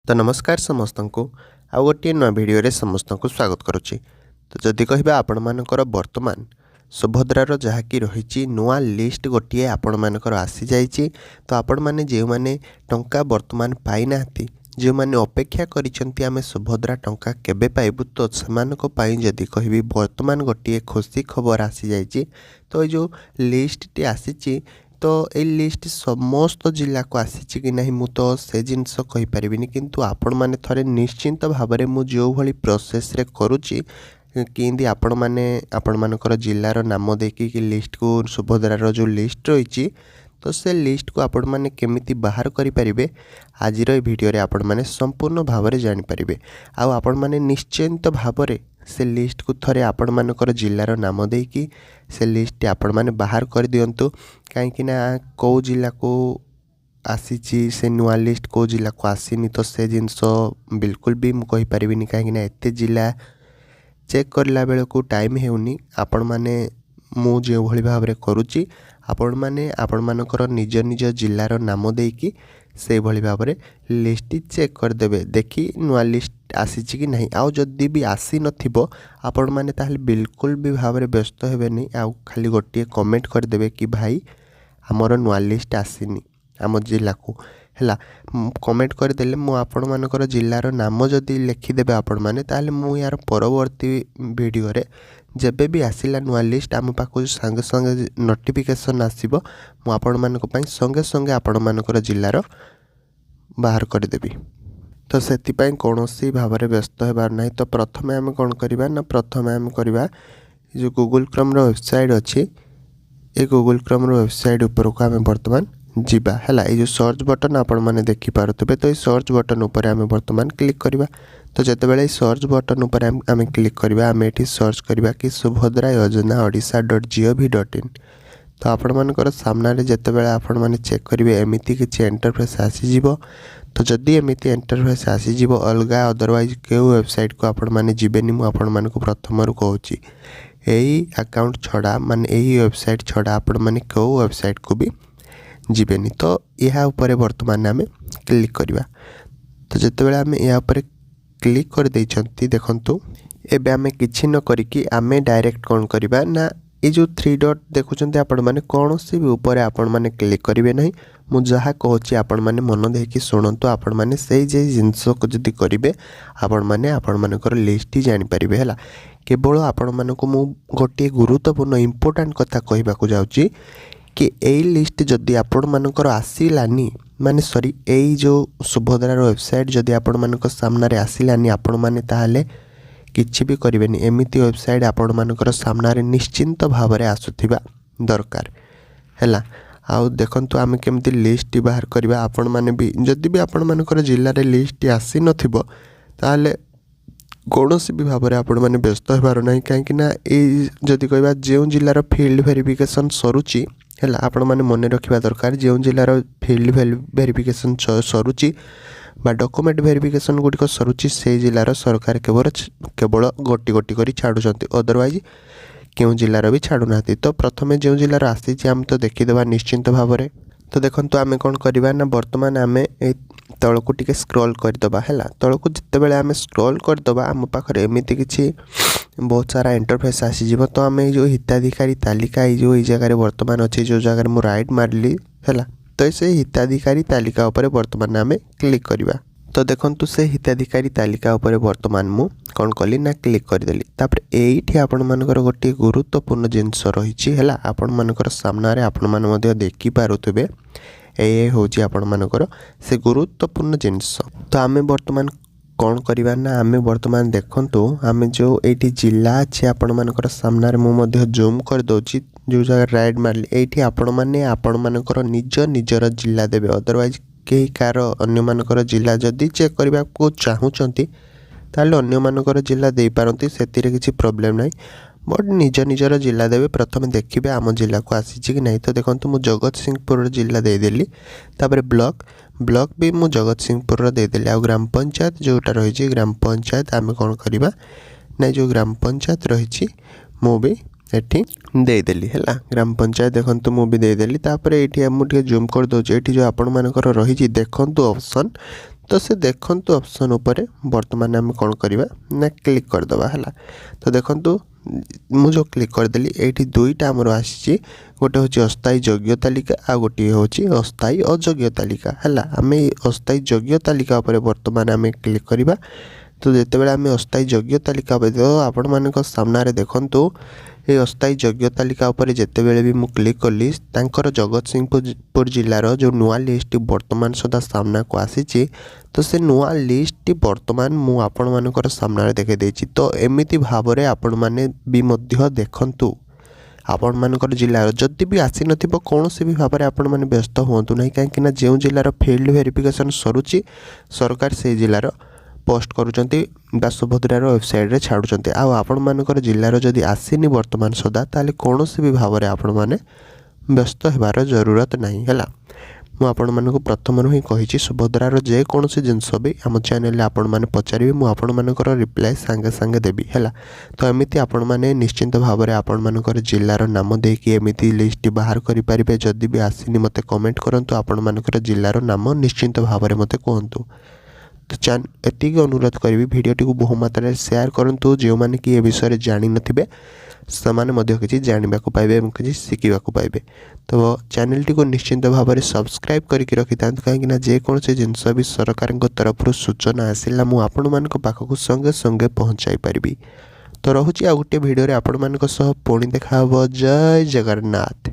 तो नमस्कार समस्त को आउ गोटे नुआ भिडियो समस्त को स्वागत करुच्ची। तो जदि कह आपण मानकर वर्तमान सुभद्रार जहाँकि रही नुआ लिस्ट गोटे आपण मानकर आसी जाइए। तो आपण मैंने जो मैंने टंका वर्तमान पाई ना जो मैंने अपेक्षा करिसेंती आमे सुभद्रा टंका केबे पाइबु, तो सेमानक पई जदि कहबी वर्तमान गोटे खुशी खबर आसी जाइए। तो ये जो लिस्ट आसी तो ये लिस्ट समस्त जिला को आसी कि नहीं मु तो से जिनस कहि परिबिनी, किंतु आपण माने थरे निश्चिंत भाव में मु जो भली प्रोसेस रे करूची कि आपण माने आपण मानकर जिलार नाम देखि कि लिस्ट को सुभद्रार जो लिस्ट रही तो से लिस्ट को आपण माने केमिति बाहर करि परिबे आज भिडियो रे आपण माने संपूर्ण भाव में जानि परिबे। आ आपण माने निश्चिंत भाव में से लिस्ट को थरे आपण मानकर जिलार नाम देकी से लिस्ट आपण माने बाहर कर दियंतु। कहीं कौ जिला को आसी से नुआ लिस्ट कौ जिला को आसीनी तो से जिनस बिल्कुल भी मुझे पारिनी कहीं एत जिला चेक करला बेल को टाइम हेउनी। आपण माने मु जो भली भाव में करुच्ची आपण माने आपण मानकर निज निज जिलार नाम देकी से भली भाव में लिस्ट चेक करदेवे देखी नुआ लिस्ट आसी कि नहीं। आउ जदि भी आसी नथिबो आपण माने ताहले बिल्कुल भी भाव में व्यस्त हेबेनी। आउ खाली गोटे कमेंट करदेवे कि भाई आमर नुआ लिस्ट आसीनी आम जिला को है। कमेंट करदेले मु आपण मानकर जिलार नाम जदि लिखिदेवे आपण माने ताहले मु यार परवर्ती वीडियो रे जेबे भी आसिला नुआ लिस्ट आम पाखु संगे संगे नोटिफिकेशन आसीबो मु आपण मानक पई संगे संगे आपण मानकर जिलार बाहर करदेबी। तो सेतिपई कौनसी भाव में व्यस्त होबार नहीं। तो प्रथम आम कौन करवा ना प्रथम आम करवा जो गूगल क्रोम वेबसाइट अच्छी ये गूगल क्रोम वेबसाइट उपर को आम बर्तमान जीवा है। ये सर्च बटन आपण मैंने देखिपे तो ये सर्च बटन उपर आम बर्तमान क्लिक करवा। तो जितेबाला सर्च बटन उपर आम क्लिक करवा आम ये सर्च करवा कि सुभद्रा योजना odisha.gov.in। तो आपण मानकर सामने जितेबाला आपण मैंने चेक करेंगे एमती किसी इंटरफेस आसीज। तो जदि एमती इंटरफेस आसीज अलग अदरवाइज क्यों वेबसाइट को आपण मैंने जीवेनि मुझे मानक प्रथम कहूँ यही अकाउंट छड़ा माने यही वेबसाइट छड़ा आपण मैंने क्यों वेबसाइट को भी जीवेनि। तो यह उपर वर्तमान आम क्लिक करवा। तो जितेबाला आम या क्लिक कर देइछंती देखंतु एबे आमे किछि न करिकि आमे डायरेक्ट कौन करवा ना ये जो 3 डॉट देखुंत आपण मैंने कौन सी भी ऊपर आपण मैंने क्लिक करेंगे नहीं। मुझे कहूँ आपण मैंने मन देकी शुणु आपण मैंने से जिनस को जदि करेंगे आपण मैंने आपण मानकर लिस्ट ही जानीपारे है। केवल आपण मानक मु गोटे गुरुत्वपूर्ण इंपोर्टाट कथा कहवाक जाऊँगी कि यही लिस्ट जदि आपण मानकर आसिलानी माने सॉरी यही जो सुभद्रार वेबसाइट जदि आपण मानक सामने आसिलानी आपण माने ताहले किछि भी करेंगे एमती वेबसाइट आपण मानकर सामने निश्चिंत भाव में आसुथिबा दरकार है। आउ देखंतु आमे केमती लिस्ट बाहर करवा आपण माने भी जदि भी आपण मानकर जिल्ला रे लिस्ट आसी नथिबो ताहले कौनसी भी भाव में आपण माने व्यस्त होबार नहीं। कहीं जदि कहबा जो जिलार फील्ड वेरिफिकेशन सरुची है आपण माने मन रखा दरकार जो जिलार फील्ड वेरिफिकेशन सरुची बा डॉक्यूमेंट वेरिफिकेशन गुड़िक सरुची से जिलार सरकार केवल गोटी गोटी कर छाड़ुंट अदरवाइज क्यों जिलार भी छाड़ूना। तो प्रथम जो जिलार आसी आम तो देखीदे निश्चिंत भाव में। तो देखो आम कौन करवा ना बर्तमान आम तल को टिके स्क्रॉल करदे है। तल को जितेबाला आम स्क्रॉल करदे आम पाखे एमती किसी बहुत सारा इंटरफेस आसीज। तो आम जो हिताधिकारी तालिका जो जगह वर्तमान अच्छे जो जगह मुझे राइट मारली है तो से हिताधिकारी तालिका उपर वर्तमान आम क्लिक करवा। तो देखंतु से हिताधिकारी तालिका उपर वर्तमान मु कौन कली ना क्लिक करदेली। तापर एठी आपण मानकर गोटे गुरुत्वपूर्ण जिनस रही है आपण मानकर सामने आपण माने मध्य देखि पारुथबे ए होची आपण मानकर से गुरुत्वपूर्ण जिनस। तो आमे वर्तमान कौन करवा ना आमे वर्तमान देखंतु आमे जो एठी जिला अच्छे आपण मानकर सामने मु मध्य जूम कर दोची जो जगह राइट मारली एठी आपण माने आपण मानकर निज निजर जिला देबे अदरवाइज कई कार अन्य मानकर जिला जदि चेक करने को चाहूँगी ताले अन्य मानकर जिला दे पारती से किसी प्रोब्लेम ना बट निज निजर जिला देवे प्रथम देखिए आम जिला को आसी कि नहीं। तो देखो मुझे जगत सिंहपुर जिला देदेली तापर ब्लॉक भी मुझे जगत सिंहपुर देदेली आ ग्राम पंचायत जोटा रही ग्राम पंचायत आम कौन करवा ना जो ग्राम पंचायत रही मु भी एठी देदेली है ग्राम पंचायत देखो मुझे देदेली तापर ये मुझे जूम कर दूसरी ये जो आपण मानकर रही देखु ऑप्शन तो से देखंतु ऑप्शन ऊपर वर्तमान आम कौन करवा ना क्लिक करदे है। तो देखंतु मु जो क्लिक करदेली ये दुईटा आमर आसी गोटे हूँ अस्थायी योग्य तालिका आ गोटे हूँ अस्थायी अयोग्य तालिका है। आम अस्थायी योग्य तालिका उपर वर्तमान आम क्लिक करवा। तो जितेबाला आम अस्थायी योग्य तालिका आपण मान सामने देखंतु ये अस्थायी योग्य तालिका उपर जितेबाला भी मु क्लिक कली तांकर जगतसिंहपुर जिलार जो नुआ लिस्ट वर्तमान सुधा सामना को आसी। तो से नुआ लिस्ट वर्तमान मु आपण मानकर सामने देखे देछि। तो एमिति भावरे आपण माने भी मध्य देखंतु आपण मानकर जिलार जदि भी आसी नथिबो कोनोसी भी भाव में आपण माने व्यस्त होंतु नहीं कहीं जो जिलार फील्ड वेरिफिकेशन सरुची सरकार से जिलार पोस्ट करुचंती बा सुभद्रार वेबसाइट रे छाड़ुचंती। आपण मानकर जिलार जदि आसीनी वर्तमान सुधा ताले कोनोसी भी भाव में आपण माने व्यस्त हेबार जरूरत नहीं है। मु आपण मानक प्रथम ही कही सुभद्रार जेकोसी जिनस भी आम चैनल आपण मैंने पचारे मुझे आपण मानकर रिप्लाय सांगे सांगे देवी है। तो एमती आपण मैंने निश्चिंत भाव में आपण मानकर जिलार नाम देकी एमती लिस्ट बाहर करें। जदि भी आसीनी मते कमेंट करंतु आपण मानकर जिलार नाम निश्चिंत भाव में मते कहतु। तो एतिक अनुरोध करी भिडियोटी को बहु मात्रा शेयर करंतु जो मैंने कि ए विषय जानी नथिबे समाने मध्य किसी जानवा पाइबे और किसी शिखा पाइबे। तो चैनल टी को निश्चिंत भाव में सब्सक्राइब करके रखि था कहीं जेकोसी जिनस भी सरकार तरफ सूचना आसला मुझे आपण मान पाखक संगे संगे पहुँचाई पारि। तो रोचे आ गोटे भिडियो आपण मान पुणी देखा। जय जगन्नाथ।